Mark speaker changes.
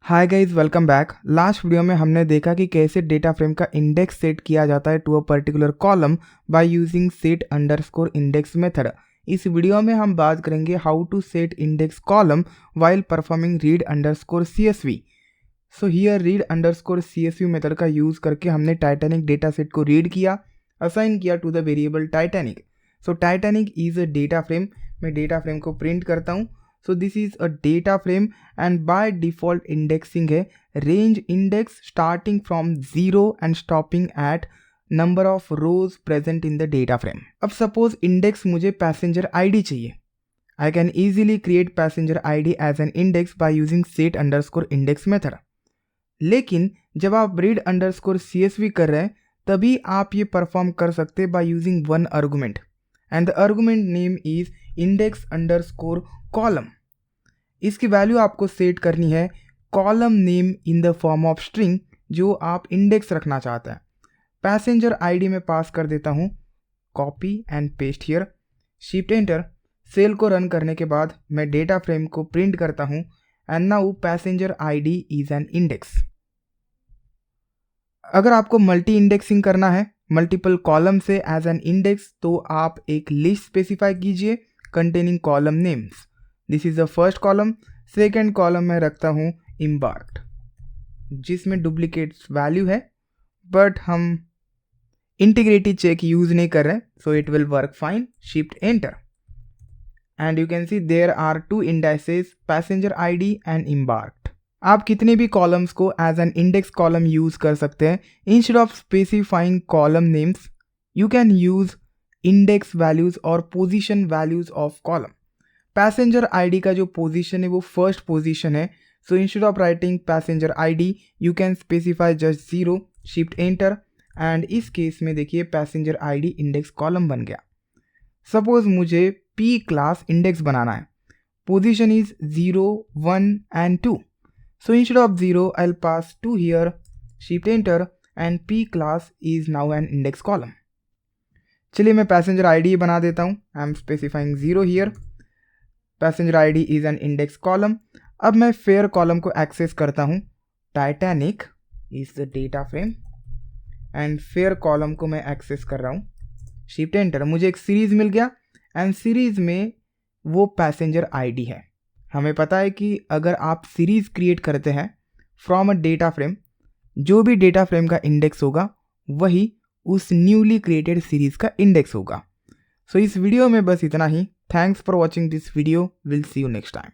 Speaker 1: हाय guys, welcome back. Last video में हमने देखा कि कैसे डेटा फ्रेम का इंडेक्स सेट किया जाता है to a particular column by using set underscore index method. इस वीडियो में हम बात करेंगे how to set index column while performing read underscore CSV। So here read underscore CSV method का यूज़ करके हमने टाइटैनिक डेटा सेट को read किया, असाइन किया to the variable Titanic. So Titanic is a data frame. मैं data frame को print करता हूँ। So this is a data frame and by default indexing है range index starting from 0 and stopping at number of rows present in the data frame. अब suppose index मुझे passenger ID चाहिए। I can easily create passenger ID as an index by using set underscore index method। लेकिन जब आप read underscore CSV कर रहे हैं तभी आप ये परफॉर्म कर सकते by using one argument and the argument name is index underscore column. इसकी वैल्यू आपको सेट करनी है column name in the form of string जो आप इंडेक्स रखना चाहते हैं। पैसेंजर ID में पास कर देता हूँ, copy and paste here, shift enter. Cell को रन करने के बाद मैं डेटा फ्रेम को प्रिंट करता हूँ and now passenger ID is an index. अगर आपको मल्टी इंडेक्सिंग करना है मल्टीपल कॉलम से एज एन इंडेक्स तो आप एक लिस्ट स्पेसिफाई कीजिए containing column names. This is the first column. Second column में रखता हूँ इम्बार्क्ड जिसमें डुप्लीकेट वैल्यू है बट हम इंटीग्रिटी चेक यूज नहीं कर रहे so it will work fine. Shift enter and you can see there are two indexes passenger ID and embarked. आप कितने भी कॉलम्स को as an index column use कर सकते हैं। Instead of specifying column names you can use index values और position values of column. Passenger ID का जो पोजीशन है वो फर्स्ट पोजीशन है। So instead of writing passenger ID you can specify just 0। Shift enter and इस case में देखिए passenger ID index column बन गया। सपोज मुझे P क्लास इंडेक्स बनाना है। Position is 0, 1 and 2। So instead of 0, I'll pass 2 here, shift enter and P class is now an index column। चलिए मैं passenger ID बना देता हूँ। I'm specifying 0 here। Passenger ID is an index column। अब मैं fair column को access करता हूँ। Titanic is the data frame and fair column को मैं access कर रहा हूँ। shift enter, मुझे एक सीरीज मिल गया and सीरीज में वो passenger ID है। हमें पता है कि अगर आप सीरीज क्रिएट करते हैं फ्रॉम अ डेटा फ्रेम, जो भी डेटा फ्रेम का इंडेक्स होगा वही उस न्यूली क्रिएटेड सीरीज का इंडेक्स होगा। सो इस वीडियो में बस इतना ही। Thanks for watching this video. Will see you next time.